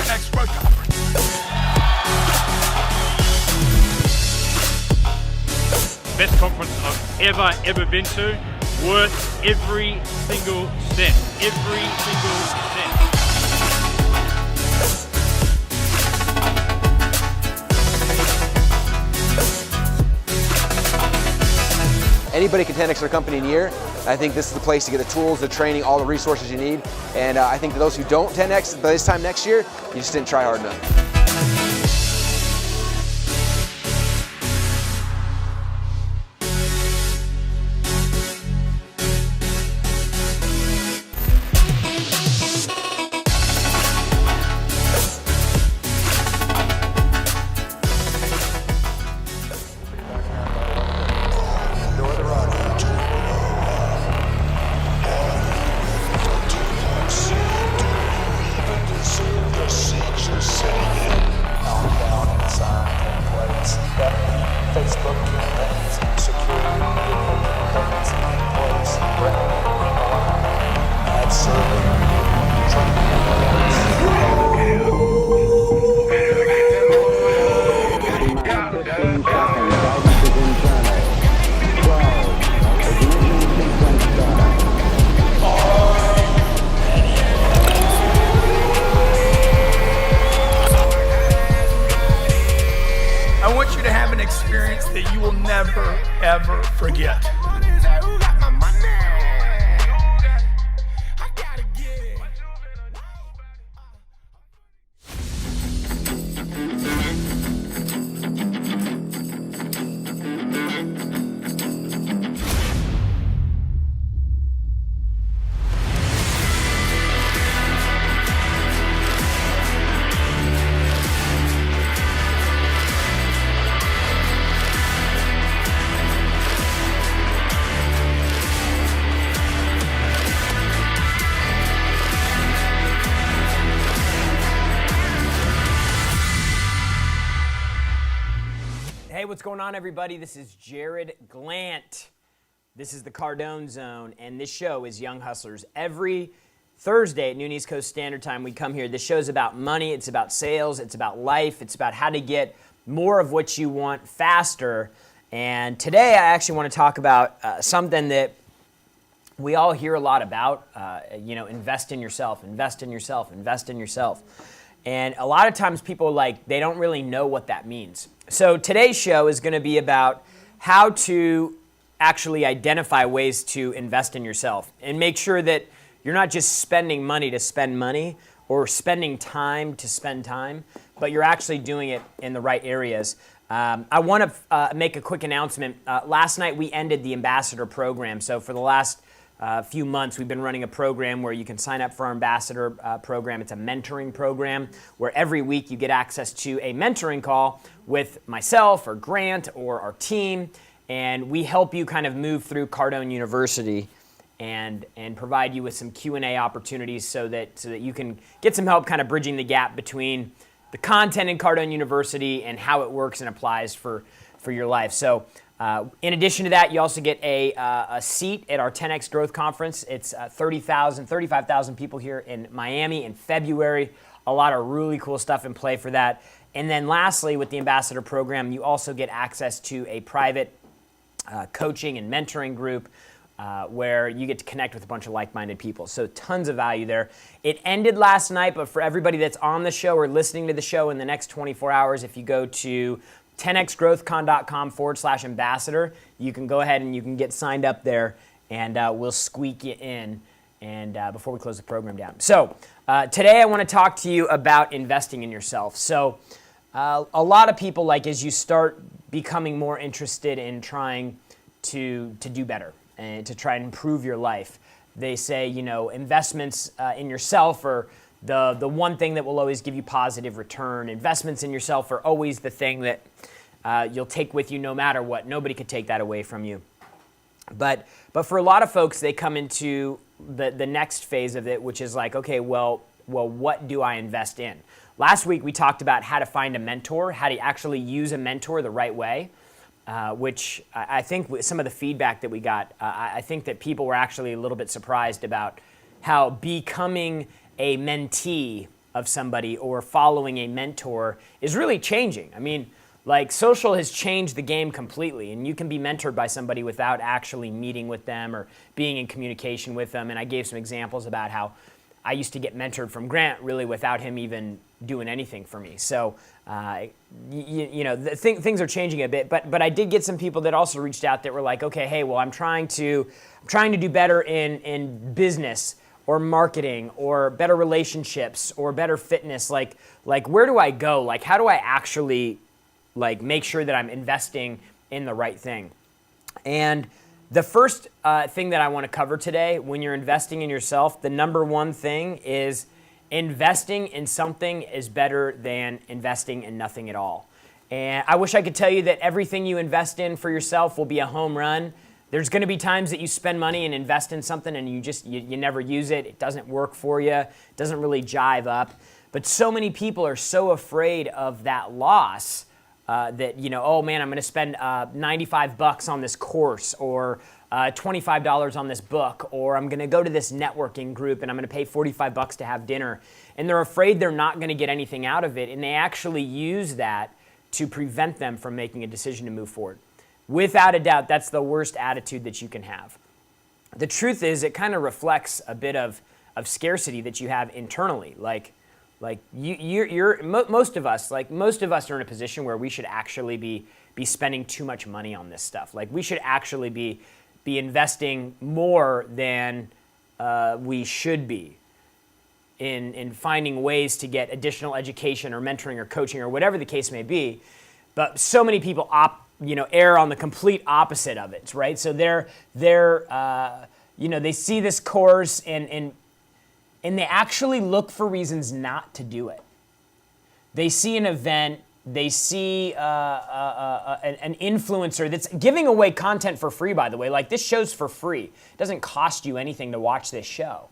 10X Growth Conference. Best conference I've ever been to. Worth every single cent. Every single cent. Anybody can 10X their company in a year. I think this is the place to get the tools, the training, all the resources you need. And I think that those who don't 10X by this time next year, you just didn't try hard enough. I want you to have an experience that you will never, ever forget. Hey, what's going on, everybody? This is Jared Glant. This is the Cardone Zone, and this show is Young Hustlers. Every Thursday at noon East Coast Standard Time, we come here. This show is about money, it's about sales, it's about life, it's about how to get more of what you want faster. And today, I actually want to talk about something that we all hear a lot about, invest in yourself, invest in yourself, invest in yourself. And a lot of times people they don't really know what that means. So today's show is going to be about how to actually identify ways to invest in yourself and make sure that you're not just spending money to spend money or spending time to spend time, but you're actually doing it in the right areas. I want to make a quick announcement. Last night we ended the Ambassador program. So for the last few months, we've been running a program where you can sign up for our Ambassador program. It's a mentoring program where every week you get access to a mentoring call with myself or Grant or our team, and we help you kind of move through Cardone University and provide you with some Q&A opportunities so that you can get some help kind of bridging the gap between the content in Cardone University and how it works and applies for your life. So in addition to that, you also get a seat at our 10X Growth Conference. It's 35,000 people here in Miami in February. A lot of really cool stuff in play for that. And then lastly, with the Ambassador program, you also get access to a private coaching and mentoring group where you get to connect with a bunch of like-minded people. So tons of value there. It ended last night, but for everybody that's on the show or listening to the show in the next 24 hours, if you go to 10xgrowthcon.com/ambassador. You can go ahead and you can get signed up there, and we'll squeak you in and before we close the program down. So today I want to talk to you about investing in yourself. So a lot of people, as you start becoming more interested in trying to do better and to try and improve your life, they say, investments in yourself are the one thing that will always give you positive return. Investments in yourself are always the thing that you'll take with you no matter what. Nobody could take that away from you. But for a lot of folks, they come into the next phase of it, which is okay, well, what do I invest in? Last week, we talked about how to find a mentor, how to actually use a mentor the right way, which I think with some of the feedback that we got, I think that people were actually a little bit surprised about how becoming a mentee of somebody or following a mentor is really changing. I mean, like, social has changed the game completely, and you can be mentored by somebody without actually meeting with them or being in communication with them. And I gave some examples about how I used to get mentored from Grant really without him even doing anything for me. So, things are changing a bit. But I did get some people that also reached out that were like, okay, hey, well, I'm trying to do better in business or marketing or better relationships or better fitness. Like where do I go? Like, how do I actually make sure that I'm investing in the right thing? And the first thing that I want to cover today, when you're investing in yourself, the number one thing is investing in something is better than investing in nothing at all. And I wish I could tell you that everything you invest in for yourself will be a home run. There's going to be times that you spend money and invest in something and you never use it. It doesn't work for you. It doesn't really jive up. But so many people are so afraid of that loss that, oh man, I'm going to spend $95 on this course or $25 on this book, or I'm going to go to this networking group and I'm going to pay $45 to have dinner. And they're afraid they're not going to get anything out of it. And they actually use that to prevent them from making a decision to move forward. Without a doubt, that's the worst attitude that you can have. The truth is, it kind of reflects a bit of scarcity that you have internally. Most of us are in a position where we should actually be spending too much money on this stuff. Like, we should actually be investing more than we should be in finding ways to get additional education or mentoring or coaching or whatever the case may be. But so many people err on the complete opposite of it, right? So they see this course and they actually look for reasons not to do it. They see an event, they see an influencer that's giving away content for free, by the way. Like, this show's for free. It doesn't cost you anything to watch this show.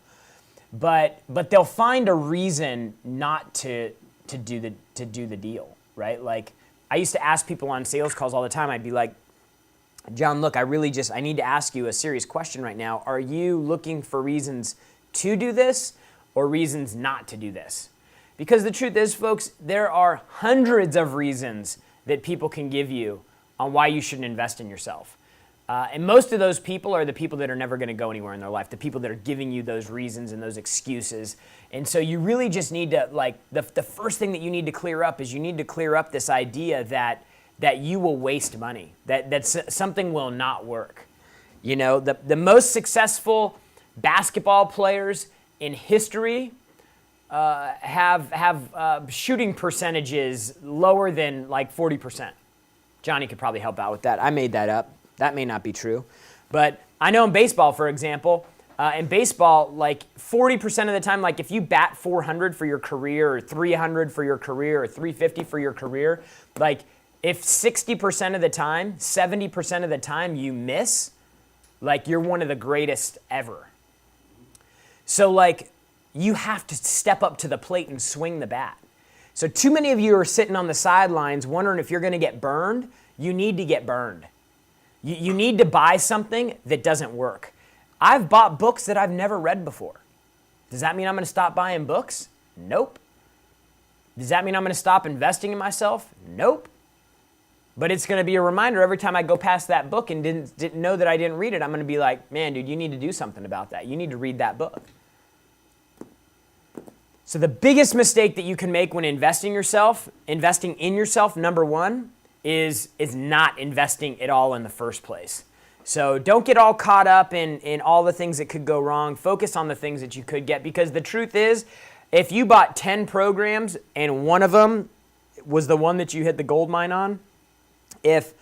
But they'll find a reason not to do the deal, right? Like, I used to ask people on sales calls all the time. I'd be like, John, look, I need to ask you a serious question right now. Are you looking for reasons to do this or reasons not to do this? Because the truth is, folks, there are hundreds of reasons that people can give you on why you shouldn't invest in yourself. And most of those people are the people that are never going to go anywhere in their life, the people that are giving you those reasons and those excuses. And so you really just need to, the first thing that you need to clear up is you need to clear up this idea that you will waste money, that something will not work. The most successful basketball players in history have shooting percentages lower than 40%. Johnny could probably help out with that. I made that up. That may not be true. But I know in baseball, for example, 40% of the time, if you bat 400 for your career or 300 for your career or 350 for your career, if 60% of the time, 70% of the time you miss, you're one of the greatest ever. So you have to step up to the plate and swing the bat. So too many of you are sitting on the sidelines wondering if you're going to get burned. You need to get burned. You need to buy something that doesn't work. I've bought books that I've never read before. Does that mean I'm going to stop buying books? Nope. Does that mean I'm going to stop investing in myself? Nope. But it's going to be a reminder every time I go past that book and didn't know that I didn't read it. I'm going to be like, man, dude, you need to do something about that. You need to read that book. So the biggest mistake that you can make when investing in yourself, number one, is not investing at all in the first place. So don't get all caught up in all the things that could go wrong. Focus on the things that you could get, because the truth is, if you bought 10 programs and one of them was the one that you hit the gold mine on, if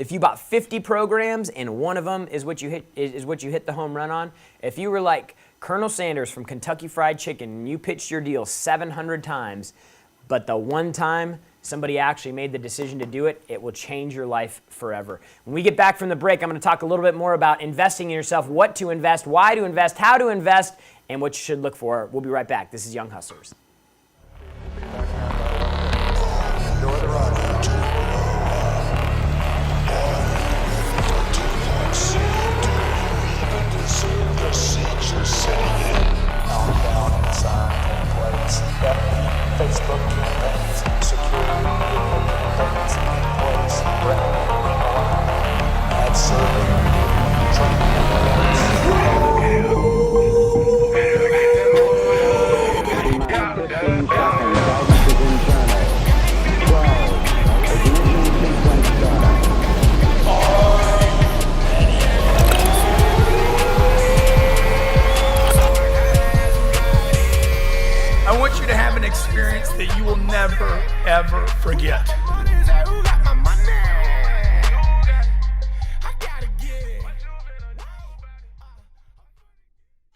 you bought 50 programs and one of them is what you hit the home run on, if you were like Colonel Sanders from Kentucky Fried Chicken and you pitched your deal 700 times, but the one time somebody actually made the decision to do it, it will change your life forever. When we get back from the break, I'm going to talk a little bit more about investing in yourself, what to invest, why to invest, how to invest, and what you should look for. We'll be right back. This is Young Hustlers. Countdown inside 10 plays. Facebook, banks, security, equipment, payments, employees, brand, ad serving, I want you to have an experience that you will never, ever forget.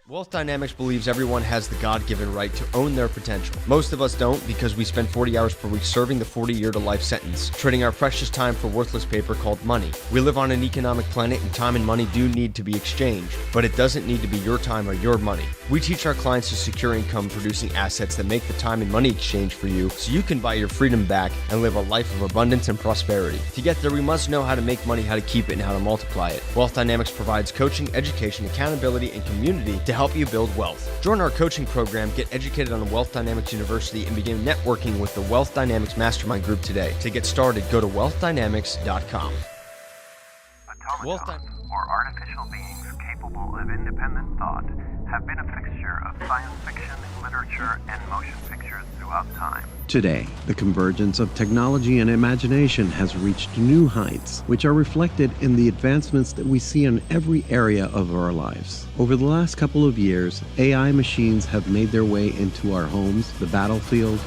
Wealth Dynamics believes everyone has the God-given right to own their potential. Most of us don't because we spend 40 hours per week serving the 40-year-to-life sentence, trading our precious time for worthless paper called money. We live on an economic planet and time and money do need to be exchanged, but it doesn't need to be your time or your money. We teach our clients to secure income-producing assets that make the time and money exchange for you so you can buy your freedom back and live a life of abundance and prosperity. To get there, we must know how to make money, how to keep it, and how to multiply it. Wealth Dynamics provides coaching, education, accountability, and community to help you build wealth. Join our coaching program, get educated on Wealth Dynamics University, and begin networking with the Wealth Dynamics Mastermind Group today. To get started, go to wealthdynamics.com. Automatons, or artificial beings capable of independent thought, have been a fixture of science fiction, literature, and motion pictures throughout time. Today, the convergence of technology and imagination has reached new heights, which are reflected in the advancements that we see in every area of our lives. Over the last couple of years, AI machines have made their way into our homes, the battlefield,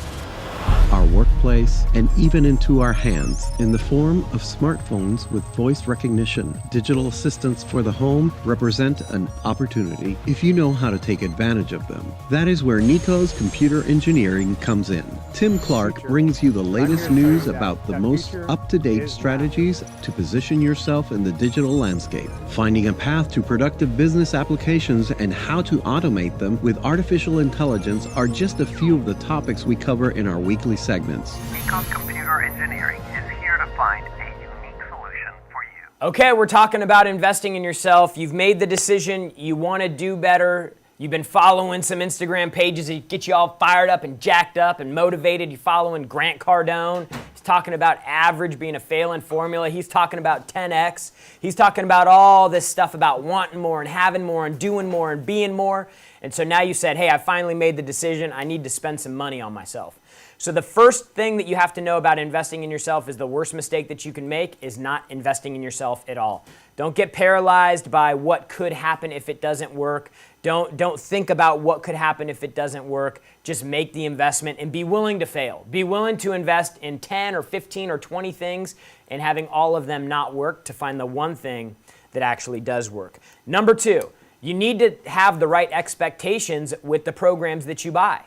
our workplace, and even into our hands in the form of smartphones with voice recognition. Digital assistants for the home represent an opportunity if you know how to take advantage of them. That is where Nico's Computer Engineering comes in. Tim Clark brings you the latest news about the most up-to-date strategies to position yourself in the digital landscape, finding a path to productive business applications, and how to automate them with artificial intelligence are just a few of the topics we cover in our weekly segments. Nico's Computer Engineering is here to find a unique solution for you. Okay, we're talking about investing in yourself. You've made the decision, you want to do better. You've been following some Instagram pages that get you all fired up and jacked up and motivated. You're following Grant Cardone. He's talking about average being a failing formula. He's talking about 10X. He's talking about all this stuff about wanting more and having more and doing more and being more. And so now you said, hey, I finally made the decision. I need to spend some money on myself. So the first thing that you have to know about investing in yourself is the worst mistake that you can make is not investing in yourself at all. Don't get paralyzed by what could happen if it doesn't work. Don't think about what could happen if it doesn't work. Just make the investment and be willing to fail. Be willing to invest in 10 or 15 or 20 things and having all of them not work to find the one thing that actually does work. Number two, you need to have the right expectations with the programs that you buy.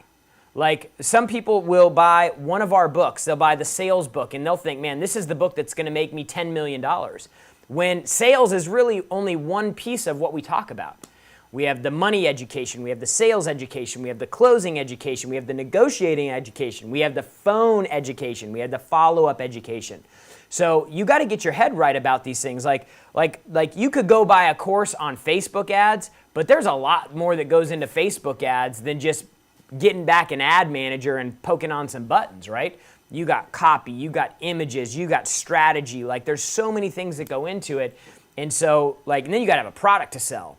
Like some people will buy one of our books, they'll buy the sales book and they'll think, man, this is the book that's gonna make me $10 million. When sales is really only one piece of what we talk about. We have the money education, we have the sales education, we have the closing education, we have the negotiating education, we have the phone education, we have the follow-up education. So you got to get your head right about these things. Like you could go buy a course on Facebook ads, but there's a lot more that goes into Facebook ads than just getting back an ad manager and poking on some buttons, right? You got copy, you got images, you got strategy. Like there's so many things that go into it. And so and then you got to have a product to sell.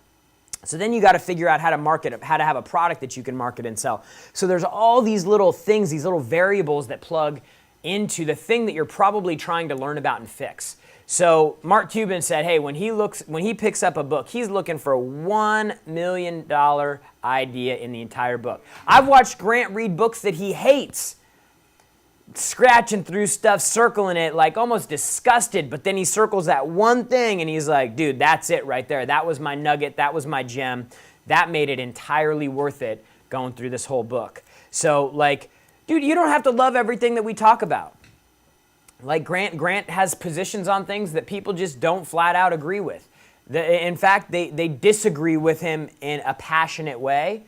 So then you got to figure out how to market, how to have a product that you can market and sell. So there's all these little things, these little variables that plug into the thing that you're probably trying to learn about and fix. So Mark Cuban said, hey, when he picks up a book, he's looking for a $1 million idea in the entire book. I've watched Grant read books that he hates, scratching through stuff, circling it, like almost disgusted, but then he circles that one thing and he's like, dude, that's it right there. That was my nugget. That was my gem. That made it entirely worth it going through this whole book. So dude, you don't have to love everything that we talk about. Like Grant has positions on things that people just don't flat out agree with. In fact, they disagree with him in a passionate way.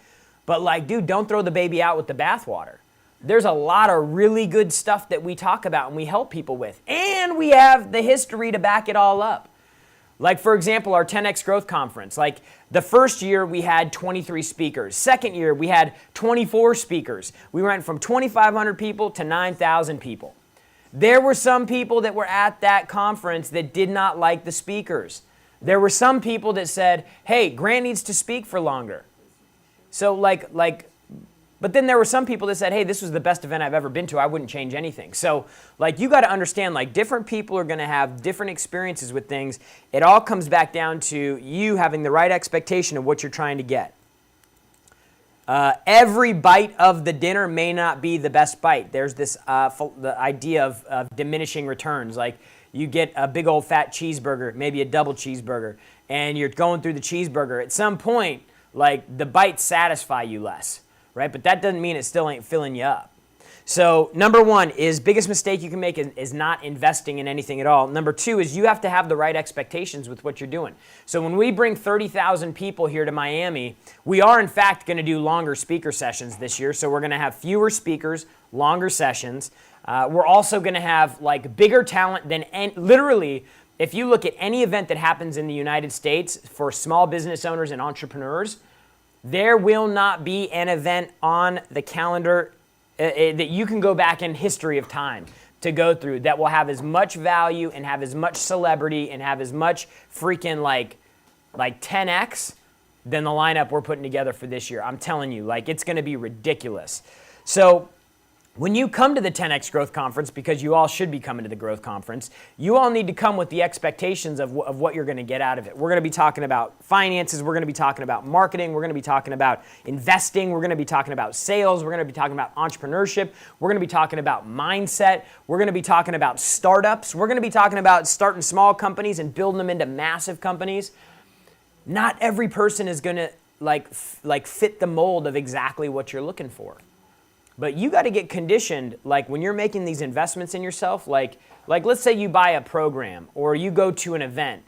But dude, don't throw the baby out with the bathwater. There's a lot of really good stuff that we talk about and we help people with. And we have the history to back it all up. Like, for example, our 10X Growth Conference. Like, the first year we had 23 speakers. Second year we had 24 speakers. We went from 2,500 people to 9,000 people. There were some people that were at that conference that did not like the speakers. There were some people that said, hey, Grant needs to speak for longer. So but then there were some people that said, hey, this was the best event I've ever been to. I wouldn't change anything. So like, you got to understand, like, different people are going to have different experiences with things. It all comes back down to you having the right expectation of what you're trying to get. Every bite of the dinner may not be the best bite. There's this the idea of diminishing returns. Like, you get a big old fat cheeseburger, maybe a double cheeseburger, and you're going through the cheeseburger. At some point, like, the bites satisfy you less, right? But that doesn't mean it still ain't filling you up. So number one is biggest mistake you can make is not investing in anything at all. Number two is you have to have the right expectations with what you're doing. So when we bring 30,000 people here to Miami, we are in fact going to do longer speaker sessions this year. So we're going to have fewer speakers, longer sessions. We're also going to have like bigger talent than literally, if you look at any event that happens in the United States for small business owners and entrepreneurs, there will not be an event on the calendar that you can go back in history of time to go through that will have as much value and have as much celebrity and have as much freaking like 10x than the lineup we're putting together for this year. I'm telling you, like, it's going to be ridiculous. So when you come to the 10X Growth Conference, because you all should be coming to the Growth Conference, you all need to come with the expectations of what you're going to get out of it. We're going to be talking about finances. We're going to be talking about marketing. We're going to be talking about investing. We're going to be talking about sales. We're going to be talking about entrepreneurship. We're going to be talking about mindset. We're going to be talking about startups. We're going to be talking about starting small companies and building them into massive companies. Not every person is going to like fit the mold of exactly what you're looking for. But you got to get conditioned, like when you're making these investments in yourself, like let's say you buy a program or you go to an event,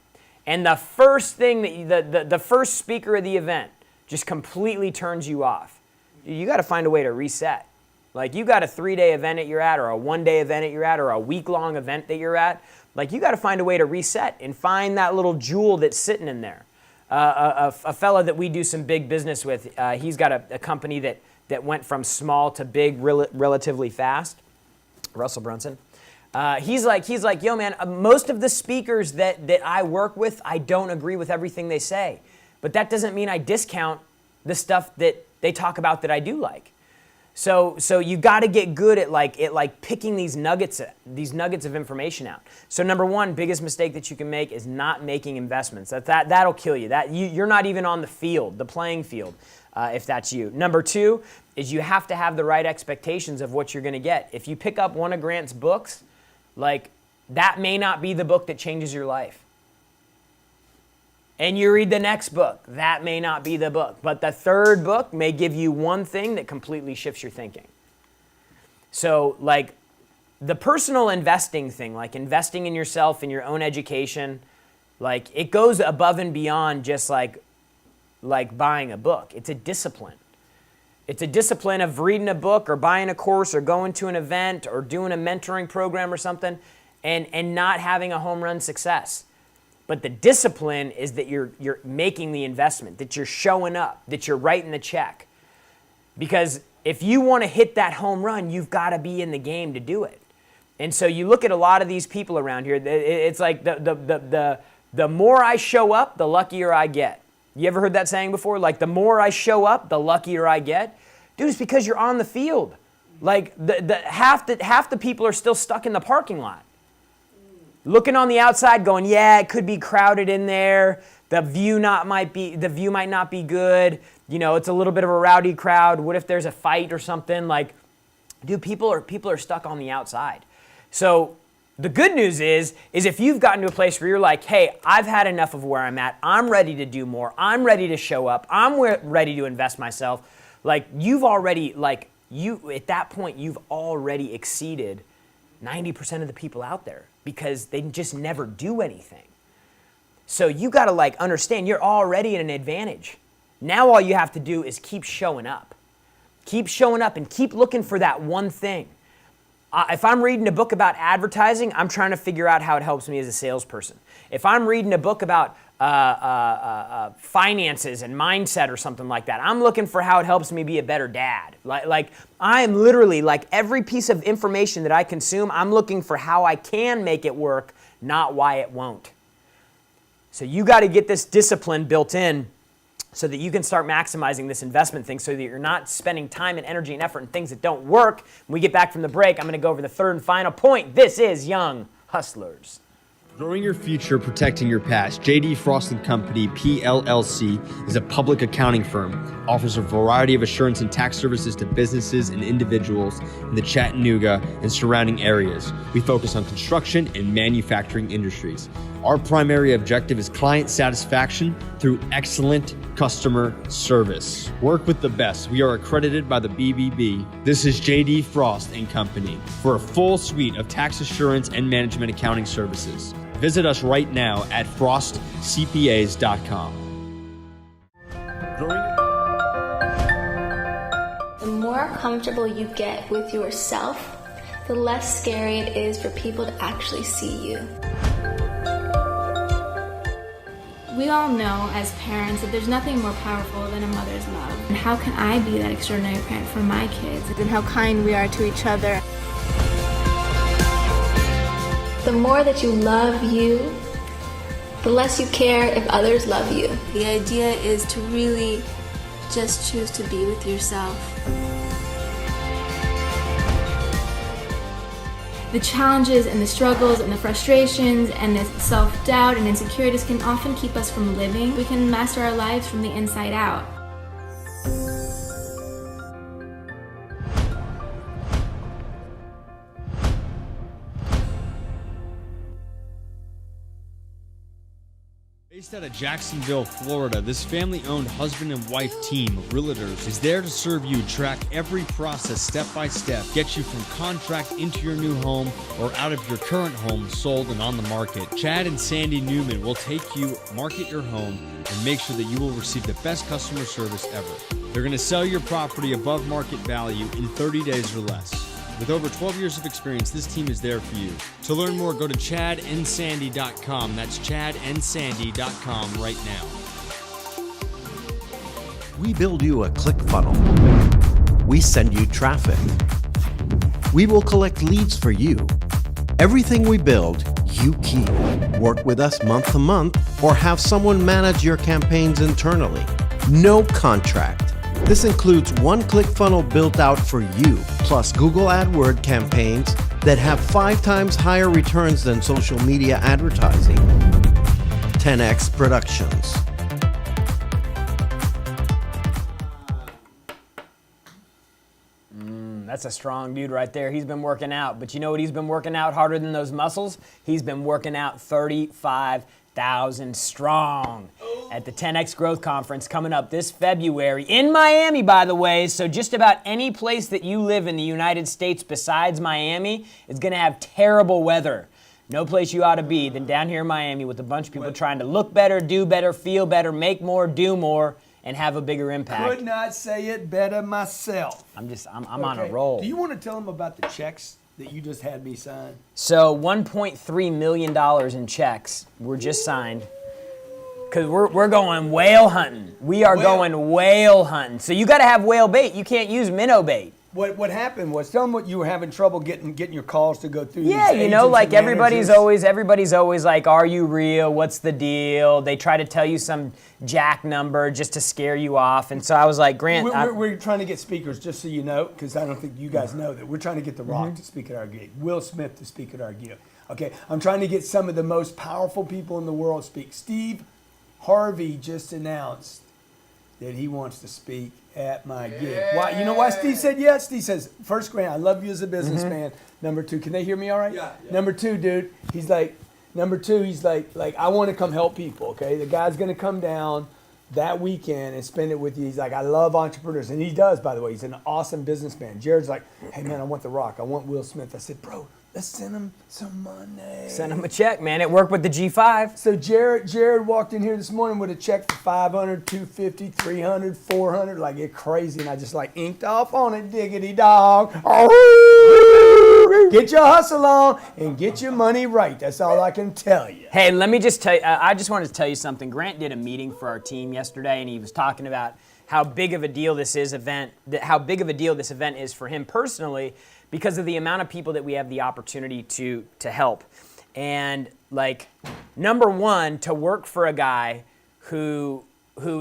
and the first thing that the first speaker of the event just completely turns you off. You got to find a way to reset. Like, you got a 3-day event that you're at, or a 1-day event that you're at, or a week-long event that you're at. Like, you got to find a way to reset and find that little jewel that's sitting in there. A fella that we do some big business with, he's got a company that went from small to big relatively fast, Russell Brunson. He's like, yo man, most of the speakers that I work with, I don't agree with everything they say. But that doesn't mean I discount the stuff that they talk about that I do like. So you got to get good at picking these nuggets of information out. So number one, biggest mistake that you can make is not making investments. That'll kill you. You're not even on the playing field. If that's you. Number two is you have to have the right expectations of what you're going to get. If you pick up one of Grant's books, like, that may not be the book that changes your life. And you read the next book, that may not be the book. But the third book may give you one thing that completely shifts your thinking. So, like, the personal investing thing, like investing in yourself and your own education, like, it goes above and beyond just like buying a book. It's a discipline. It's a discipline of reading a book or buying a course or going to an event or doing a mentoring program or something and not having a home run success. But the discipline is that you're making the investment, that you're showing up, that you're writing the check. Because if you want to hit that home run, you've got to be in the game to do it. And so you look at a lot of these people around here, it's like the more I show up, the luckier I get. You ever heard that saying before? Like, the more I show up, the luckier I get. Dude, it's because you're on the field. Like, half the people are still stuck in the parking lot, looking on the outside, going, yeah, it could be crowded in there. The view might not be good. You know, it's a little bit of a rowdy crowd. What if there's a fight or something? Like, dude, people are stuck on the outside. So the good news is if you've gotten to a place where you're like, hey, I've had enough of where I'm at. I'm ready to do more. I'm ready to show up. I'm ready to invest myself. Like, at that point, you've already exceeded 90% of the people out there because they just never do anything. So you got to understand you're already at an advantage. Now all you have to do is keep showing up. Keep showing up and keep looking for that one thing. If I'm reading a book about advertising, I'm trying to figure out how it helps me as a salesperson. If I'm reading a book about finances and mindset or something like that, I'm looking for how it helps me be a better dad. Like I am literally, like, every piece of information that I consume, I'm looking for how I can make it work, not why it won't. So you got to get this discipline built in so that you can start maximizing this investment thing so that you're not spending time and energy and effort in things that don't work. When we get back from the break, I'm going to go over the third and final point. This is Young Hustlers. Growing your future, protecting your past. J.D. Frost & Company, PLLC, is a public accounting firm. Offers a variety of assurance and tax services to businesses and individuals in the Chattanooga and surrounding areas. We focus on construction and manufacturing industries. Our primary objective is client satisfaction through excellent customer service. Work with the best. We are accredited by the BBB. This is J.D. Frost & Company for a full suite of tax assurance and management accounting services. Visit us right now at frostcpas.com. The more comfortable you get with yourself, the less scary it is for people to actually see you. We all know as parents that there's nothing more powerful than a mother's love. And how can I be that extraordinary parent for my kids? And how kind we are to each other. The more that you love you, the less you care if others love you. The idea is to really just choose to be with yourself. The challenges and the struggles and the frustrations and the self-doubt and insecurities can often keep us from living. We can master our lives from the inside out. Based out of Jacksonville, Florida, this family-owned husband and wife team of realtors is there to serve you, track every process step by step, get you from contract into your new home or out of your current home sold and on the market. Chad and Sandy Newman will take you, market your home, and make sure that you will receive the best customer service ever. They're going to sell your property above market value in 30 days or less. With over 12 years of experience, this team is there for you. To learn more, go to chadandsandy.com. That's chadandsandy.com right now. We build you a ClickFunnels. We send you traffic. We will collect leads for you. Everything we build, you keep. Work with us month to month or have someone manage your campaigns internally. No contract. This includes one ClickFunnels built out for you, plus Google AdWords campaigns that have 5 times higher returns than social media advertising. 10X Productions. That's a strong dude right there. He's been working out, but you know what he's been working out harder than those muscles? He's been working out 35,000 strong at the 10X Growth Conference coming up this February in Miami, by the way. So just about any place that you live in the United States besides Miami is going to have terrible weather. No place you ought to be than down here in Miami with a bunch of people trying to look better, do better, feel better, make more, do more, and have a bigger impact. Could not say it better myself. I'm on a roll. Do you want to tell them about the checks that you just had me sign? So $1.3 million in checks were just signed. Because we're going whale hunting. We are going whale hunting. So you got to have whale bait. You can't use minnow bait. What happened was, tell them what you were having trouble getting your calls to go through. Yeah, these you know, like everybody's always like, are you real? What's the deal? They try to tell you some jack number just to scare you off. And so I was like, Grant, we're trying to get speakers, just so you know, because I don't think you guys know that. We're trying to get The Rock to speak at our gig, Will Smith to speak at our gig. Okay, I'm trying to get some of the most powerful people in the world to speak. Steve Harvey just announced that he wants to speak at my gig. Why? You know why Steve said yes? Steve says, first, Grant, I love you as a businessman. Number 2, can they hear me all right? Yeah. Number 2, dude, he's like, I want to come help people, okay? The guy's going to come down that weekend and spend it with you. He's like, I love entrepreneurs. And he does, by the way. He's an awesome businessman. Jared's like, hey, man, I want The Rock. I want Will Smith. I said, bro, let's send him some money. Send him a check, man. It worked with the G5. So Jared walked in here this morning with a check for $500, $250, $300, $400, like it's crazy, and I just like inked off on it, diggity dog. Get your hustle on and get your money right. That's all I can tell you. Hey, let me just tell you, I just wanted to tell you something. Grant did a meeting for our team yesterday, and he was talking about how big of a deal this event is for him personally because of the amount of people that we have the opportunity to help. And like, number one, to work for a guy who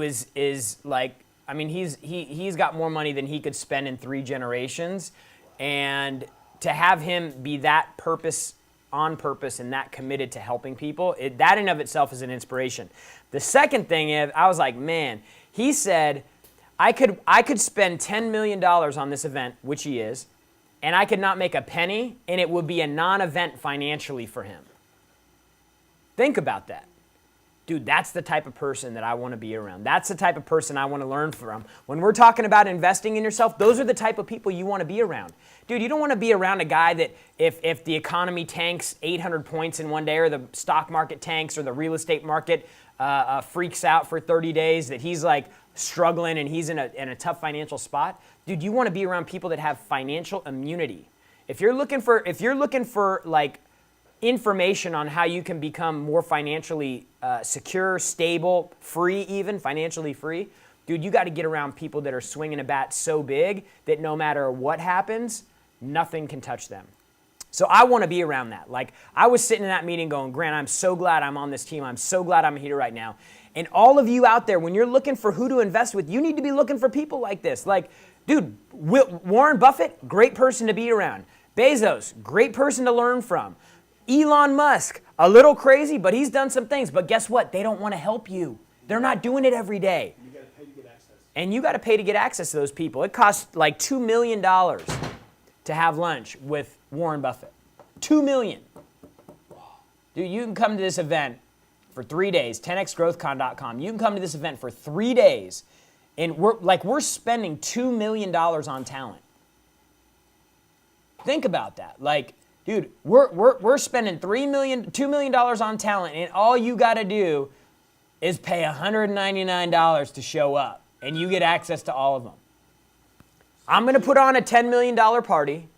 is like, I mean, he's got more money than he could spend in 3 generations, and to have him be that on purpose and that committed to helping people, that in of itself is an inspiration. The second thing is, I was like, man, he said, I could spend $10 million on this event, which he is, and I could not make a penny, and it would be a non-event financially for him. Think about that. Dude, that's the type of person that I want to be around. That's the type of person I want to learn from. When we're talking about investing in yourself, those are the type of people you want to be around. Dude, you don't want to be around a guy that if the economy tanks 800 points in one day, or the stock market tanks, or the real estate market freaks out for 30 days, that he's like struggling and he's in a tough financial spot. Dude, you want to be around people that have financial immunity. If you're looking for like information on how you can become more financially secure, stable, free, even financially free, dude, you got to get around people that are swinging a bat so big that no matter what happens, nothing can touch them. So I want to be around that. Like, I was sitting in that meeting going, Grant, I'm so glad I'm on this team. I'm so glad I'm here right now. And all of you out there, when you're looking for who to invest with, you need to be looking for people like this. Like, dude, Warren Buffett, great person to be around. Bezos, great person to learn from. Elon Musk, a little crazy, but he's done some things. But guess what? They don't want to help you. They're not doing it every day. You got to pay to get access. And you got to pay to get access to those people. It costs like $2 million to have lunch with Warren Buffett. $2 million. Dude, you can come to this event for 3 days, 10xgrowthcon.com. You can come to this event for 3 days, and we're spending $2 million on talent. Think about that. Like, dude, we're spending $2 million on talent, and all you got to do is pay $199 to show up, and you get access to all of them. I'm going to put on a $10 million party.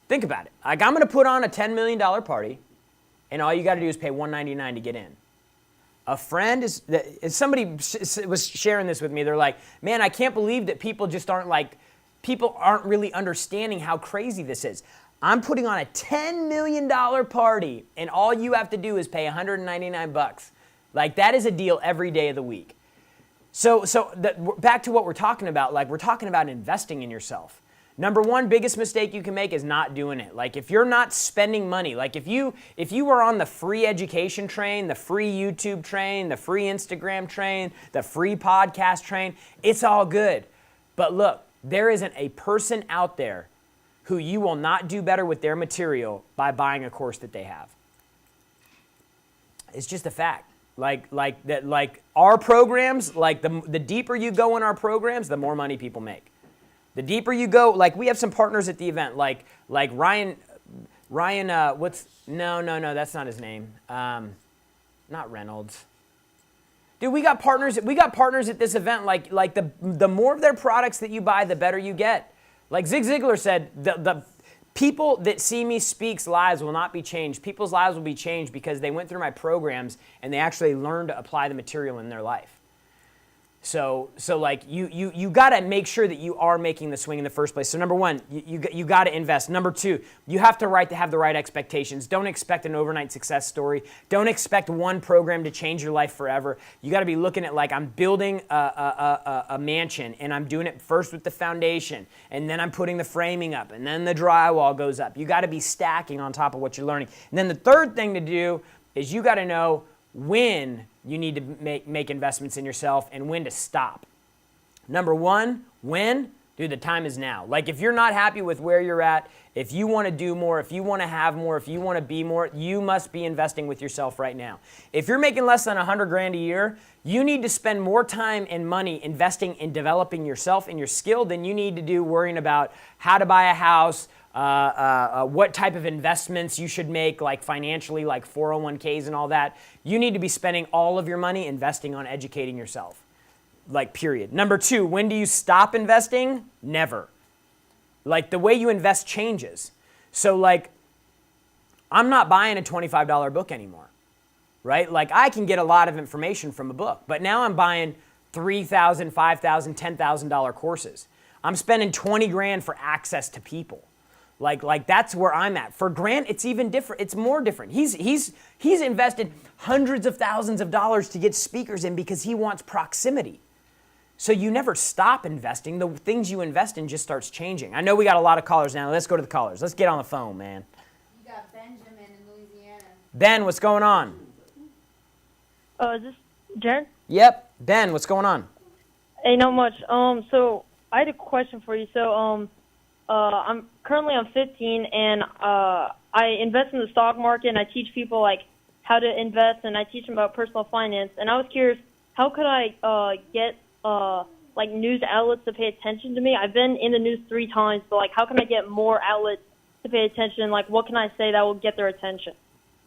Think about it. Like, I'm going to put on a $10 million party, and all you got to do is pay $199 to get in. A friend somebody was sharing this with me. They're like, man, I can't believe that people aren't really understanding how crazy this is. I'm putting on a $10 million party, and all you have to do is pay $199. Like, that is a deal every day of the week. So back to what we're talking about. Like, we're talking about investing in yourself. Number one biggest mistake you can make is not doing it. Like, if you're not spending money, like if you are on the free education train, the free YouTube train, the free Instagram train, the free podcast train, it's all good. But look, there isn't a person out there who you will not do better with their material by buying a course that they have. It's just a fact. Like our programs, like the deeper you go in our programs, the more money people make. The deeper you go, like we have some partners at the event, like Ryan, no, that's not his name. Not Reynolds. Dude, we got partners at this event, like the more of their products that you buy, the better you get. Like Zig Ziglar said, the people that see me speak's lives will not be changed. People's lives will be changed because they went through my programs and they actually learned to apply the material in their life. So like you got to make sure that you are making the swing in the first place. So number one, you got to invest. Number two, you have to have the right expectations. Don't expect an overnight success story. Don't expect one program to change your life forever. You got to be looking at, like, I'm building a mansion, and I'm doing it first with the foundation, and then I'm putting the framing up, and then the drywall goes up. You got to be stacking on top of what you're learning. And then the third thing to do is you got to know when you need to make investments in yourself and when to stop. Number one, when? Dude, the time is now. Like, if you're not happy with where you're at, if you want to do more, if you want to have more, if you want to be more, you must be investing with yourself right now. If you're making less than $100,000 a year, you need to spend more time and money investing in developing yourself and your skill than you need to do worrying about how to buy a house, what type of investments you should make, like financially, like 401ks and all that. You need to be spending all of your money investing on educating yourself, like, period. Number two, when do you stop investing? Never. Like, the way you invest changes. So like, I'm not buying a $25 book anymore, right? Like I can get a lot of information from a book, but now I'm buying $3,000, $5,000, $10,000 courses. I'm spending 20 grand for access to people. Like that's where I'm at. For Grant, it's even different. It's more different. He's invested hundreds of thousands of dollars to get speakers in because he wants proximity. So you never stop investing. The things you invest in just starts changing. I know we got a lot of callers now. Let's go to the callers. Let's get on the phone, man. You got Benjamin in Louisiana. Ben, what's going on? Is this Jared? Yep. Ben, what's going on? Hey, not much. So I had a question for you. So, I'm 15, and I invest in the stock market, and I teach people like how to invest, and I teach them about personal finance. And I was curious, how could I get like news outlets to pay attention to me? I've been in the news 3 times, but like, how can I get more outlets to pay attention? Like, what can I say that will get their attention?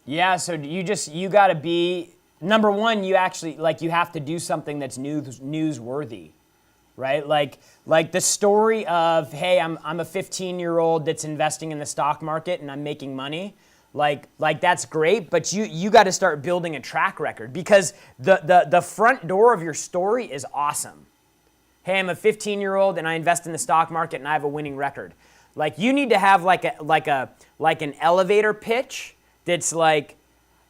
Yeah. So you got to be number one. You actually you have to do something that's newsworthy. Right? Like the story of, hey, I'm a 15-year-old that's investing in the stock market and I'm making money. Like that's great, but you got to start building a track record because the front door of your story is awesome. Hey, I'm a 15-year-old and I invest in the stock market and I have a winning record. Like you need to have like an elevator pitch that's like,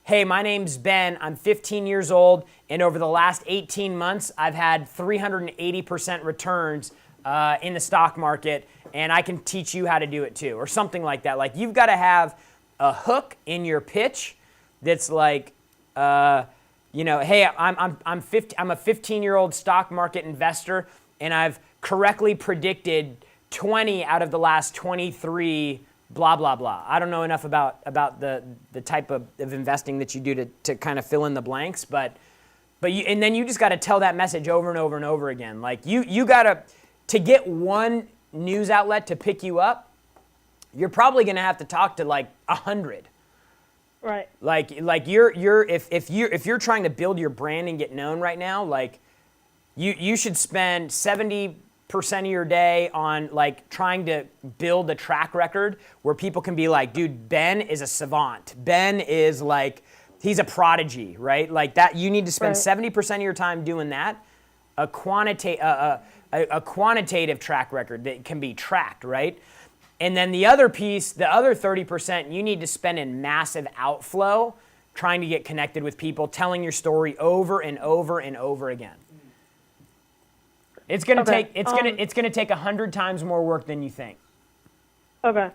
hey, my name's Ben, I'm 15 years old, and over the last 18 months, I've had 380% returns in the stock market, and I can teach you how to do it too, or something like that. Like, you've got to have a hook in your pitch that's like, hey, I'm a 15-year-old stock market investor, and I've correctly predicted 20 out of the last 23 blah, blah, blah. I don't know enough about the type of investing that you do to kind of fill in the blanks, but then you just got to tell that message over and over and over again. Like you got to get one news outlet to pick you up, you're probably going to have to talk to like 100. Right. Like if you're trying to build your brand and get known right now, like you should spend 70% of your day on like trying to build a track record where people can be like, dude, Ben is a savant. Ben is like, he's a prodigy, right? Like that, you need to spend 70% of your time doing that. A quantitative track record that can be tracked, right? And then the other piece, the other 30%, you need to spend in massive outflow trying to get connected with people, telling your story over and over and over again. It's gonna take 100 times more work than you think. Okay.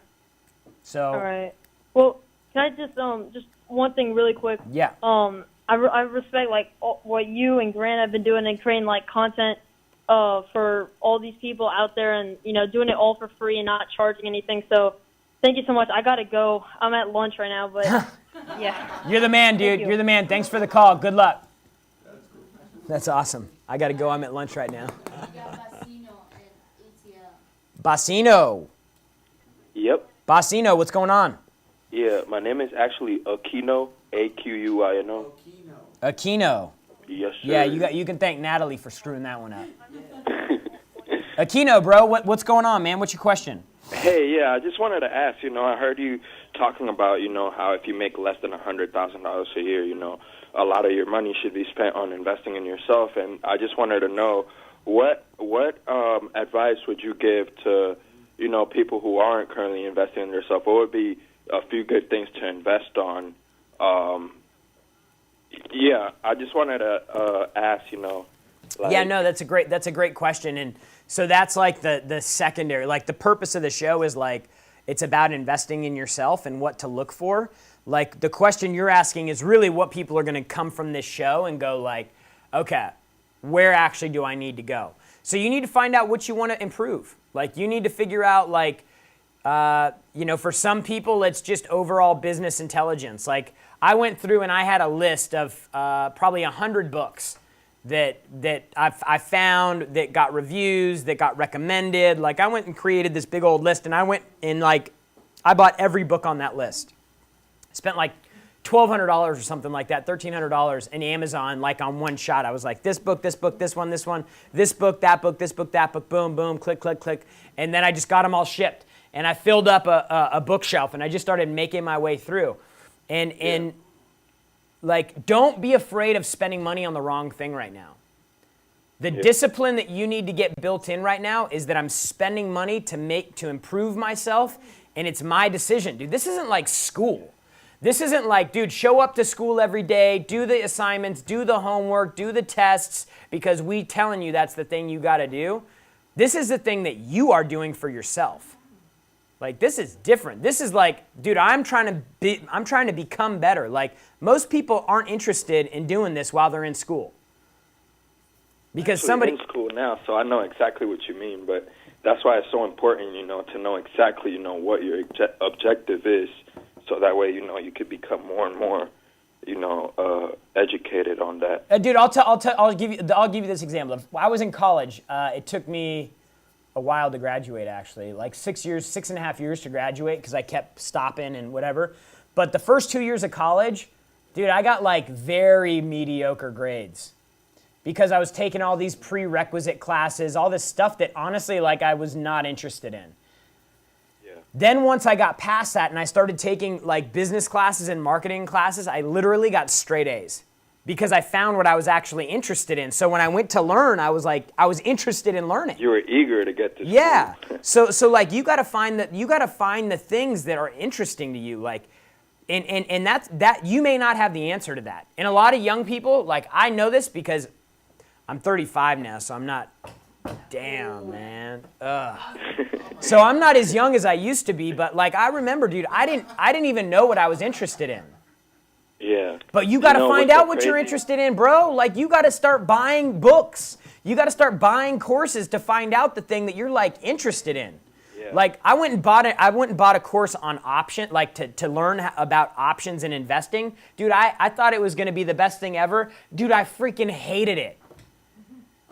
So. All right. Well, can I just one thing really quick? Yeah. I respect like what you and Grant have been doing and creating like content for all these people out there, and doing it all for free and not charging anything. So thank you so much. I gotta go. I'm at lunch right now, but yeah. You're the man, dude. You're the man. Thanks for the call. Good luck. That's awesome. I gotta go. I'm at lunch right now. Bassino. Yep. Bassino, what's going on? Yeah, my name is actually Aquino, Aquino. Aquino. Yes, sir. Yeah, you can thank Natalie for screwing that one up. Aquino, bro, what's going on, man? What's your question? Hey, yeah, I just wanted to ask, I heard you talking about, how if you make less than $100,000 a year, a lot of your money should be spent on investing in yourself, and I just wanted to know what advice would you give to, people who aren't currently investing in themselves? What would be a few good things to invest on? Yeah, I just wanted to ask, Yeah, no, that's a great question, and so that's like the secondary, like the purpose of the show is like it's about investing in yourself and what to look for. Like the question you're asking is really what people are going to come from this show and go like, okay, where actually do I need to go? So you need to find out what you want to improve. Like you need to figure out like, for some people it's just overall business intelligence. Like I went through and I had a list of probably 100 books that I found that got reviews, that got recommended. Like I went and created this big old list, and I went and like I bought every book on that list. Spent like $1,200 or something like that, $1,300 in Amazon, like on one shot. I was like, this book, this book, this one, this book, that book, this book, that book, boom, boom, click, click, click. And then I just got them all shipped. and I filled up a bookshelf, and I just started making my way through. And like, don't be afraid of spending money on the wrong thing right now. The discipline that you need to get built in right now is that I'm spending money to improve myself, and it's my decision. Dude, this isn't like school. This isn't like, dude, show up to school every day, do the assignments, do the homework, do the tests, because we telling you that's the thing you got to do. This is the thing that you are doing for yourself. Like, this is different. This is like, dude, I'm trying to become better. Like, most people aren't interested in doing this while they're in school. Because Actually, somebody in school now, so I know exactly what you mean, but that's why it's so important, to know exactly, what your objective is, so that way, you could become more and more, educated on that. Dude, I'll give you this example. I was in college. It took me a while to graduate, actually, like 6.5 years to graduate, because I kept stopping and whatever. But the first 2 years of college, dude, I got like very mediocre grades, because I was taking all these prerequisite classes, all this stuff that honestly, like, I was not interested in. Yeah. Then once I got past that and I started taking like business classes and marketing classes, I literally got straight A's, because I found what I was actually interested in. So when I went to learn, I was interested in learning. You were eager to get to school. Yeah. So like, you got to find the things that are interesting to you, like, and that you may not have the answer to that. And a lot of young people, like, I know this because I'm 35 now, so I'm not, damn, man. Ugh. So I'm not as young as I used to be, but like, I remember, dude, I didn't even know what I was interested in. Yeah. But you got to find out what you're interested in, bro. Like, you got to start buying books. You got to start buying courses to find out the thing that you're like interested in. Yeah. Like, I went and bought a course on option, like to learn about options and investing. Dude, I thought it was going to be the best thing ever. Dude, I freaking hated it.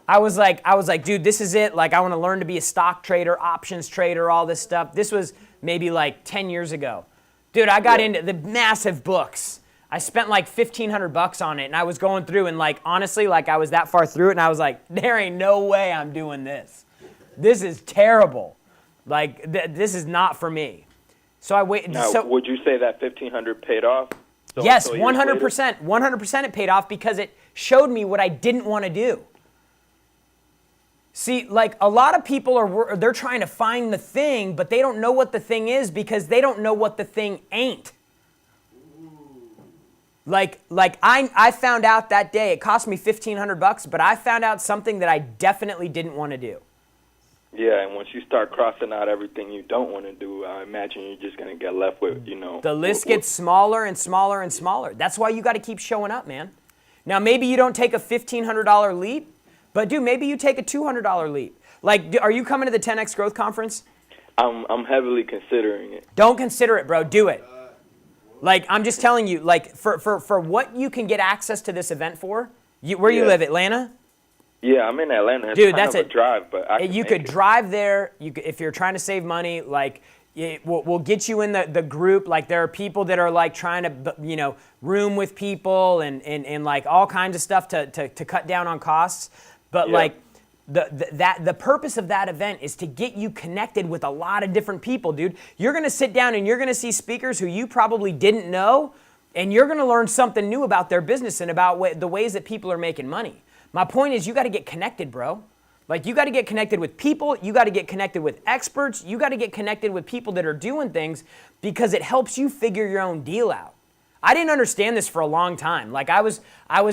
I was like, dude, this is it. Like, I want to learn to be a stock trader, options trader, all this stuff. This was maybe like 10 years ago. Dude, I got into the massive books. I spent like $1,500 on it, and I was going through, and like, honestly, like, I was that far through it, and I was like, there ain't no way I'm doing this. This is terrible. Like, this is not for me. So I waited. Now, would you say that $1,500 paid off? Yes, 100%. 100% it paid off, because it showed me what I didn't want to do. See, like, a lot of people they're trying to find the thing, but they don't know what the thing is, because they don't know what the thing ain't. Like I found out that day, it cost me $1,500, but I found out something that I definitely didn't want to do. Yeah, and once you start crossing out everything you don't want to do, I imagine you're just going to get left with, The list gets smaller and smaller and smaller. That's why you got to keep showing up, man. Now, maybe you don't take a $1,500 leap, but dude, maybe you take a $200 leap. Like, are you coming to the 10X Growth Conference? I'm heavily considering it. Don't consider it, bro. Do it. Like, I'm just telling you, like, for what you can get access to this event for, where you live, Atlanta? Yeah, I'm in Atlanta. It's Dude, kind that's of a drive, but you could drive there. If you're trying to save money, like, we'll get you in the group. Like, there are people that are like trying to, room with people and like all kinds of stuff to cut down on costs. But like, the purpose of that event is to get you connected with a lot of different people, dude. You're gonna sit down and you're gonna see speakers who you probably didn't know, and you're gonna learn something new about their business and about the ways that people are making money. My point is, you got to get connected, bro. Like, you got to get connected with people. You got to get connected with experts. You got to get connected with people that are doing things, because it helps you figure your own deal out. I didn't understand this for a long time. Like, I was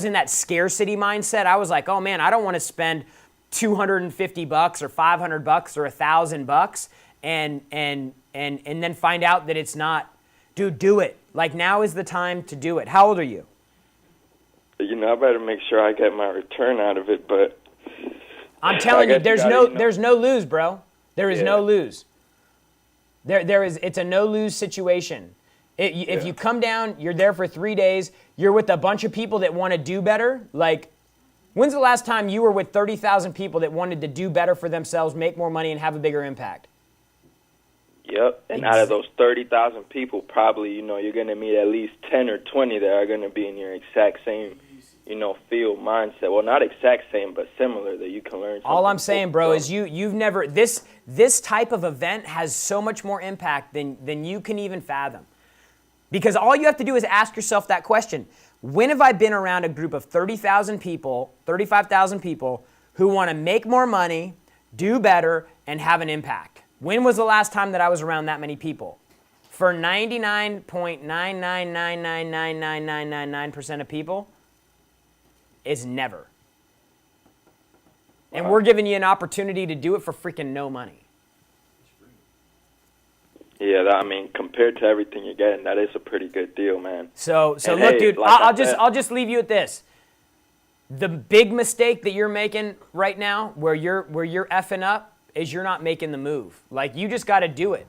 in that scarcity mindset. I was like, oh man, I don't want to spend $250 or $500 or $1,000 and then find out that it's not. Dude, do it. Like, now is the time to do it. How old are you? I better make sure I get my return out of it, but I'm telling you, there's no lose, bro. There is no lose. It's a no lose situation. If you come down, you're there for 3 days, you're with a bunch of people that want to do better. Like, when's the last time you were with 30,000 people that wanted to do better for themselves, make more money, and have a bigger impact? Yep, and out of those 30,000 people, probably, you're going to meet at least 10 or 20 that are going to be in your exact same field mindset. Well, not exact same, but similar, that you can learn. All I'm saying, bro, is you've never this type of event has so much more impact than you can even fathom. Because all you have to do is ask yourself that question. When have I been around a group of 30,000 people, 35,000 people who want to make more money, do better, and have an impact? When was the last time that I was around that many people? For 99.999999999% of people, is never. And we're giving you an opportunity to do it for freaking no money. Yeah, I mean, compared to everything you're getting, that is a pretty good deal, man. So And look, hey, dude, like I'll just leave you at this. The big mistake that you're making right now, where you're effing up, is you're not making the move. Like, you just got to do it.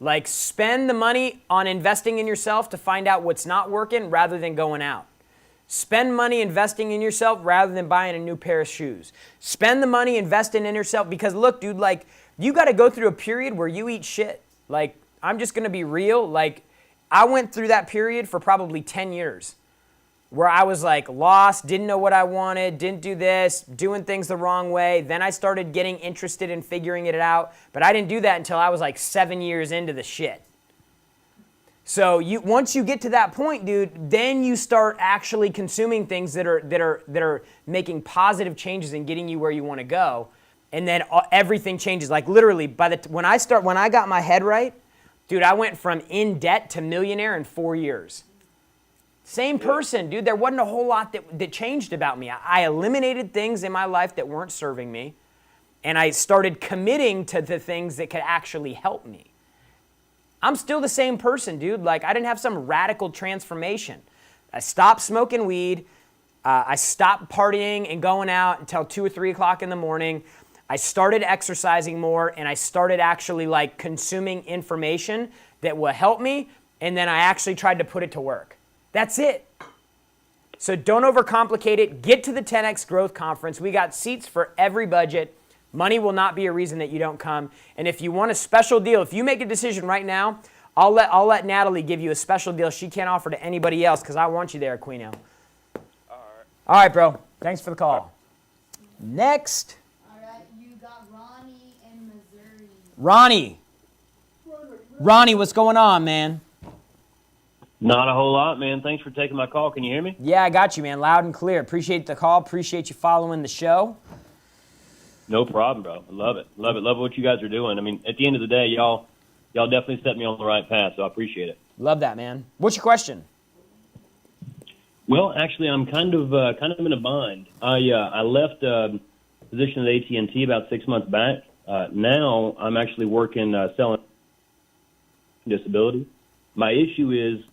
Like, spend the money on investing in yourself to find out what's not working rather than going out. Spend money investing in yourself rather than buying a new pair of shoes. Spend the money investing in yourself because, look, dude, like, you got to go through a period where you eat shit. Like, I'm just going to be real. Like, I went through that period for probably 10 years where I was, like, lost, didn't know what I wanted, didn't do this, doing things the wrong way. Then I started getting interested in figuring it out. But I didn't do that until I was, like, 7 years into the shit. So once you get to that point, dude, then you start actually consuming things that are making positive changes and getting you where you want to go, and then everything changes. Like, literally, when I got my head right, dude, I went from in debt to millionaire in 4 years. Same person, dude. There wasn't a whole lot that changed about me. I eliminated things in my life that weren't serving me, and I started committing to the things that could actually help me. I'm still the same person, dude. Like, I didn't have some radical transformation. I stopped smoking weed. I stopped partying and going out until 2 or 3 o'clock in the morning. I started exercising more, and I started actually, like, consuming information that will help me, and then I actually tried to put it to work. That's it. So don't overcomplicate it. Get to the 10X Growth Conference. We got seats for every budget. Money will not be a reason that you don't come. And if you want a special deal, if you make a decision right now, I'll let Natalie give you a special deal she can't offer to anybody else because I want you there, Aquino. All right, bro. Thanks for the call. Next. All right, you got Ronnie in Missouri. Ronnie, what's going on, man? Not a whole lot, man. Thanks for taking my call. Can you hear me? Yeah, I got you, man. Loud and clear. Appreciate the call. Appreciate you following the show. No problem, bro. I love it. Love it. Love what you guys are doing. I mean, at the end of the day, y'all definitely set me on the right path, so I appreciate it. Love that, man. What's your question? Well, actually, I'm kind of in a bind. I left position at AT&T about 6 months back. Now I'm actually working selling disability. My issue is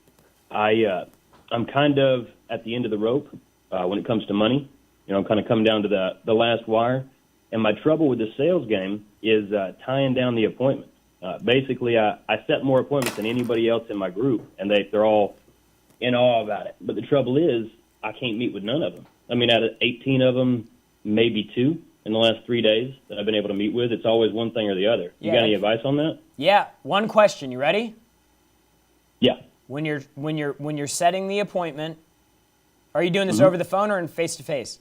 I'm kind of at the end of the rope when it comes to money. You know, I'm kind of coming down to the last wire. And my trouble with the sales game is tying down the appointments. Basically, I set more appointments than anybody else in my group, and they're all in awe about it. But the trouble is, I can't meet with none of them. I mean, out of 18 of them, maybe 2 in the last 3 days that I've been able to meet with. It's always one thing or the other. You got any advice on that? Yeah. One question. You ready? Yeah. When you're setting the appointment, are you doing this over the phone or in face-to-face?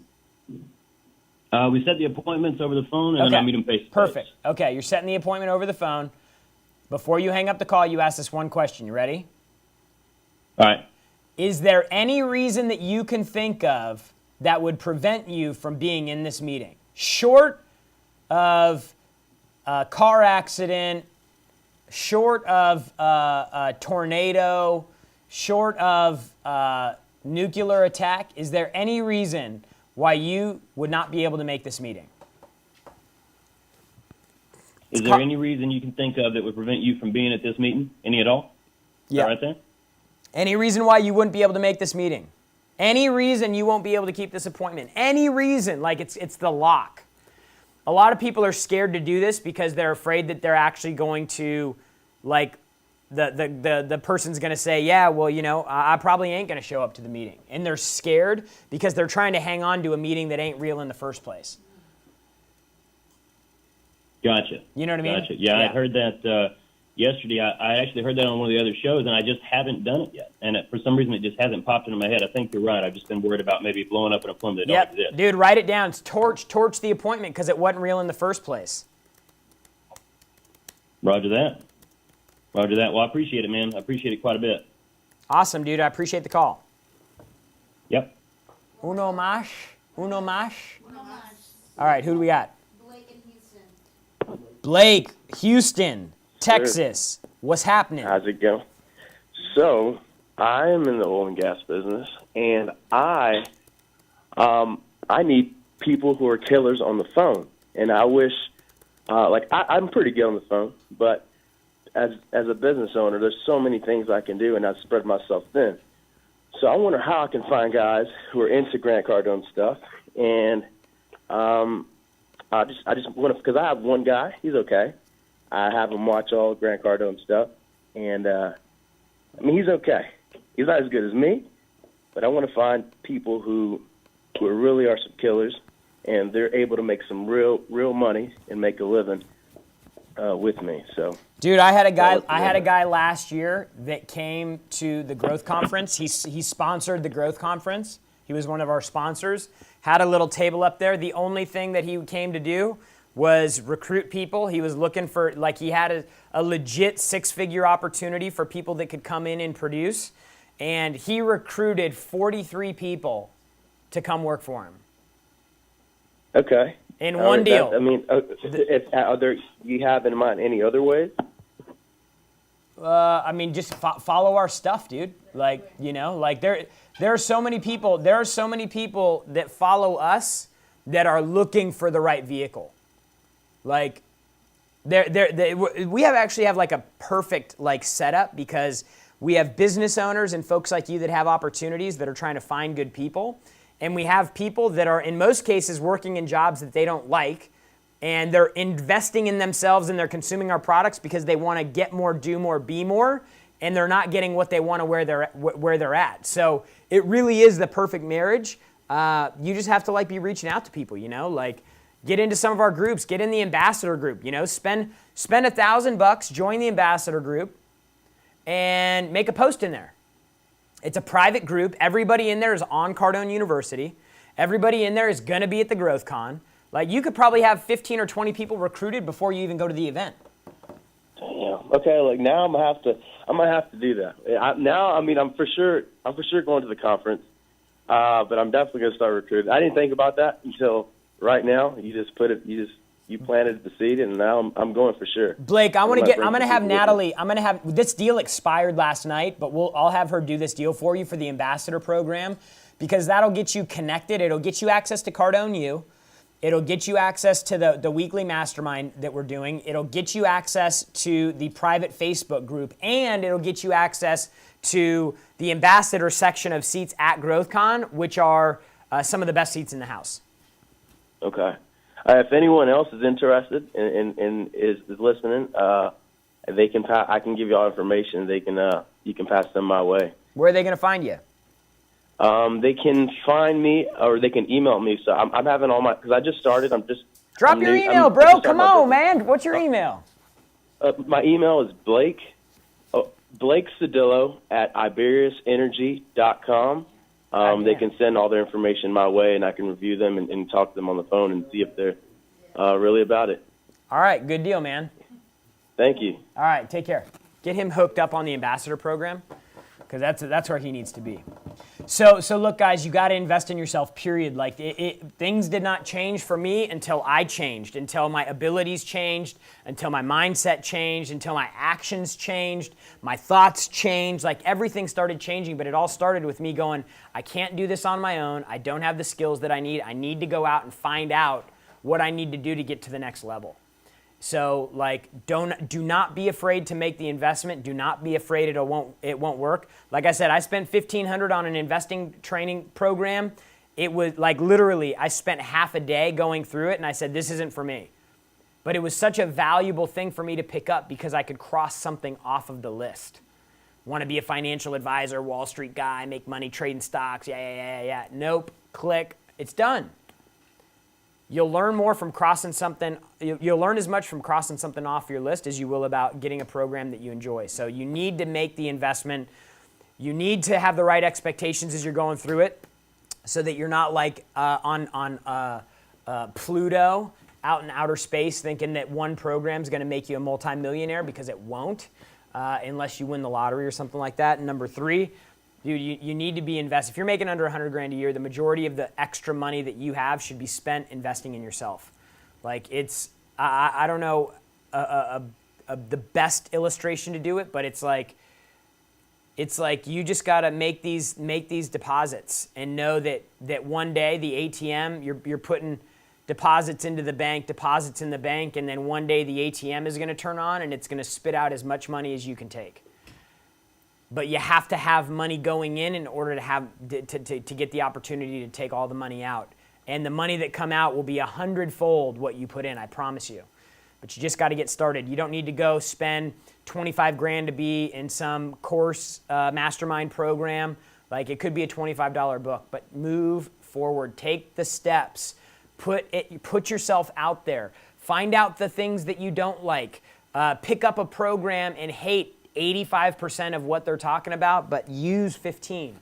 We set the appointments over the phone, and then I meet them face-to-face. Perfect. Okay, you're setting the appointment over the phone. Before you hang up the call, you ask this one question. You ready? All right. Is there any reason that you can think of that would prevent you from being in this meeting? Short of a car accident, short of a tornado, short of nuclear attack, is there any reason why you would not be able to make this meeting? Is there any reason you can think of that would prevent you from being at this meeting? Any at all? Yeah. Right there? Any reason why you wouldn't be able to make this meeting? Any reason you won't be able to keep this appointment? Any reason? Like, it's the lock. A lot of people are scared to do this because they're afraid that they're actually going to, like, the person's going to say, yeah, well, you know, I probably ain't going to show up to the meeting. And they're scared because they're trying to hang on to a meeting that ain't real in the first place. Gotcha. You know what I mean? Gotcha. Yeah, I heard that. yesterday. I actually heard that on one of the other shows, and I just haven't done it yet. And for some reason, it just hasn't popped into my head. I think you're right. I've just been worried about maybe blowing up in a plum that don't exist. Dude, write it down. It's torch the appointment because it wasn't real in the first place. Roger that. Roger that. Well, I appreciate it, man. I appreciate it quite a bit. Awesome, dude. I appreciate the call. Yep. Uno más. All right, who do we got? Blake, Houston, Texas. What's happening? How's it go? So, I am in the oil and gas business, and I need people who are killers on the phone. And I wish, I'm pretty good on the phone, but as a business owner, there's so many things I can do, and I spread myself thin. So I wonder how I can find guys who are into Grant Cardone stuff, and I just want to, because I have one guy, he's okay. I have him watch all Grant Cardone stuff, and he's okay. He's not as good as me, but I want to find people who really are some killers, and they're able to make some real money and make a living with me. So, dude, I had a guy last year that came to the Growth Conference. He sponsored the Growth Conference. He was one of our sponsors. Had a little table up there. The only thing that he came to do was recruit people. He was looking for, he had a legit 6-figure opportunity for people that could come in and produce. And he recruited 43 people to come work for him. Okay. In one deal. You have in mind any other ways? Just follow our stuff, dude. There are so many people. There are so many people that follow us that are looking for the right vehicle. We actually have a perfect setup because we have business owners and folks like you that have opportunities that are trying to find good people. And we have people that are, in most cases, working in jobs that they don't like, and they're investing in themselves and they're consuming our products because they want to get more, do more, be more, and they're not getting what they want to where they're at. So it really is the perfect marriage. You just have to be reaching out to people, get into some of our groups, get in the ambassador group, spend $1,000, join the ambassador group, and make a post in there. It's a private group. Everybody in there is on Cardone University. Everybody in there is going to be at the Growth Con. You could probably have 15 or 20 people recruited before you even go to the event. Damn. Okay. Now I'm gonna have to do that. I'm for sure going to the conference, but I'm definitely gonna start recruiting. I didn't think about that until right now. You planted the seed, and now I'm going for sure. Blake, I'm gonna have Natalie. This deal expired last night, but I'll have her do this deal for you for the ambassador program, because that'll get you connected. It'll get you access to Cardone U. It'll get you access to the weekly mastermind that we're doing. It'll get you access to the private Facebook group, and it'll get you access to the ambassador section of seats at GrowthCon, which are some of the best seats in the house. Okay. If anyone else is interested and is listening, they can. I can give you all information. You can pass them my way. Where are they going to find you? They can find me, or they can email me. So I'm having all my, because I just started. Drop your email, bro. Come on, man. What's your email? My email is Blake Cedillo at IberiusEnergy.com. They can send all their information my way, and I can review them and talk to them on the phone and see if they're really about it. All right, good deal, man. Thank you. All right, take care. Get him hooked up on the ambassador program, because that's where he needs to be. So look, guys, you got to invest in yourself, period. Things did not change for me until I changed, until my abilities changed, until my mindset changed, until my actions changed, my thoughts changed. Everything started changing, but it all started with me going, I can't do this on my own. I don't have the skills that I need. I need to go out and find out what I need to do to get to the next level. So do not be afraid to make the investment. Do not be afraid it won't work. Like I said, I spent $1,500 on an investing training program. It was literally, I spent half a day going through it, and I said, this isn't for me. But it was such a valuable thing for me to pick up because I could cross something off of the list. Want to be a financial advisor, Wall Street guy, make money trading stocks, yeah. Nope, click, it's done. You'll learn more from crossing something. You'll learn as much from crossing something off your list as you will about getting a program that you enjoy. So you need to make the investment. You need to have the right expectations as you're going through it, so that you're not like on Pluto out in outer space thinking that one program is going to make you a multimillionaire, because it won't unless you win the lottery or something like that. And number 3, dude, you need to be invested. If you're making under $100,000 a year, the majority of the extra money that you have should be spent investing in yourself. Like I don't know the best illustration to do it, but it's like you just got to make these deposits and know that one day the ATM, you're putting deposits into the bank, deposits in the bank, and then one day the ATM is going to turn on and it's going to spit out as much money as you can take. But you have to have money going in order to have to get the opportunity to take all the money out. And the money that come out will be 100-fold what you put in, I promise you. But you just got to get started. You don't need to go spend $25,000 to be in some course mastermind program. Like, it could be a $25 book, but move forward. Take the steps. Put yourself out there. Find out the things that you don't like. Pick up a program and hate 85% of what they're talking about, but use 15.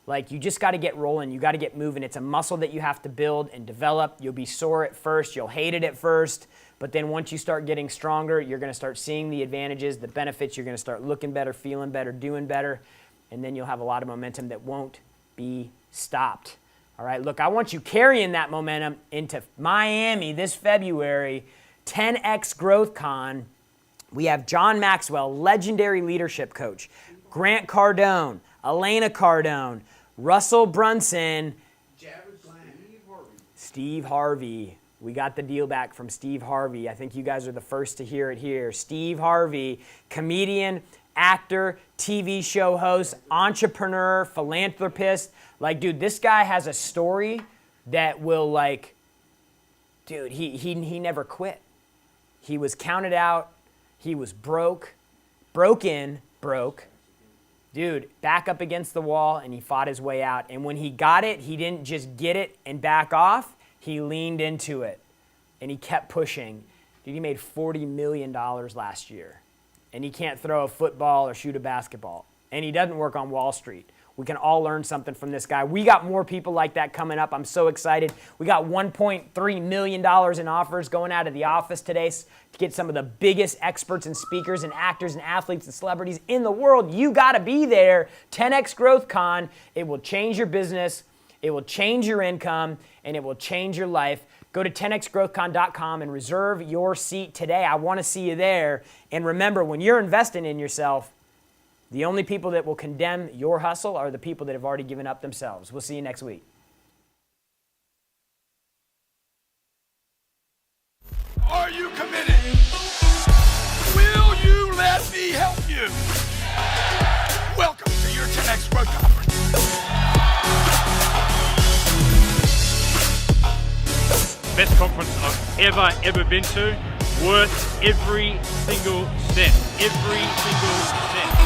Like, you just got to get rolling. You got to get moving. It's a muscle that you have to build and develop. You'll be sore at first. You'll hate it at first. But then once you start getting stronger, you're going to start seeing the advantages, the benefits. You're going to start looking better, feeling better, doing better. And then you'll have a lot of momentum that won't be stopped. All right, look, I want you carrying that momentum into Miami this February, 10X Growth Con. We have John Maxwell, legendary leadership coach, Grant Cardone, Elena Cardone, Russell Brunson, Steve Harvey. We got the deal back from Steve Harvey. I think you guys are the first to hear it here. Steve Harvey, comedian, actor, TV show host, entrepreneur, philanthropist. Like, dude, this guy has a story that will, like, dude, he never quit. He was counted out. He was broke. Dude, back up against the wall, and he fought his way out. And when he got it, he didn't just get it and back off. He leaned into it, and he kept pushing. Dude, he made $40 million last year, and he can't throw a football or shoot a basketball, and he doesn't work on Wall Street. We can all learn something from this guy. We got more people like that coming up. I'm so excited. We got $1.3 million in offers going out of the office today to get some of the biggest experts and speakers and actors and athletes and celebrities in the world. You got to be there. 10X Growth Con. It will change your business. It will change your income, and it will change your life. Go to 10xgrowthcon.com and reserve your seat today. I want to see you there. And remember, when you're investing in yourself, the only people that will condemn your hustle are the people that have already given up themselves. We'll see you next week. Are you committed? Will you let me help you? Welcome to your 10X Growth Conference. Best conference I've ever been to. Worth every single cent. Every single cent.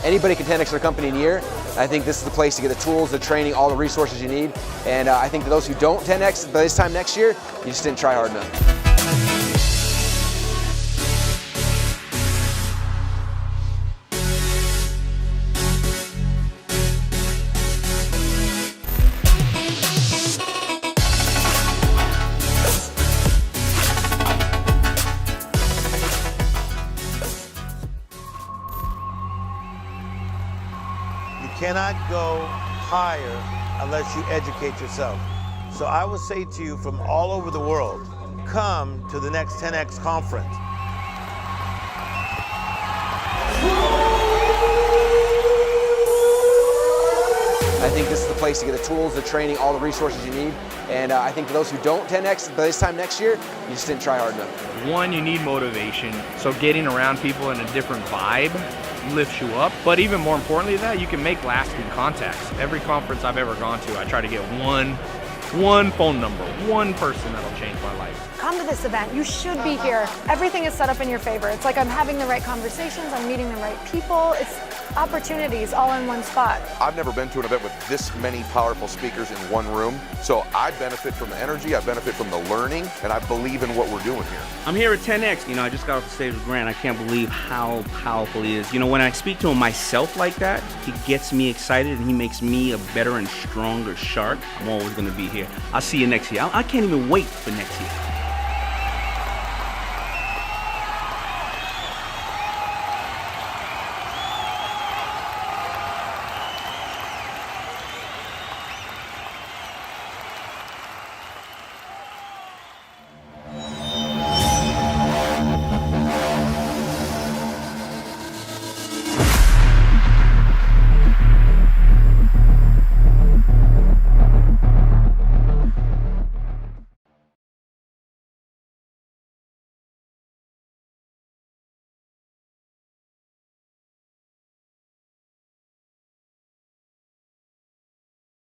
Anybody can 10X their company in a year. I think this is the place to get the tools, the training, all the resources you need. And I think to those who don't 10X by this time next year, you just didn't try hard enough. Cannot go higher unless you educate yourself. So I would say to you from all over the world, come to the next 10X conference. I think this is the place to get the tools, the training, all the resources you need. And I think to those who don't 10X by this time next year, you just didn't try hard enough. One, you need motivation. So getting around people in a different vibe lifts you up. But even more importantly than that, you can make lasting contacts. Every conference I've ever gone to, I try to get one One phone number, one person that'll change my life. Come to this event. You should be here. Everything is set up in your favor. It's like I'm having the right conversations, I'm meeting the right people. It's opportunities all in one spot. I've never been to an event with this many powerful speakers in one room, so I benefit from the energy, I benefit from the learning, and I believe in what we're doing here. I'm here at 10X. I just got off the stage with Grant. I can't believe how powerful he is. When I speak to him myself like that, he gets me excited and he makes me a better and stronger shark. I'm always going to be here. I'll see you next year. I can't even wait for next year.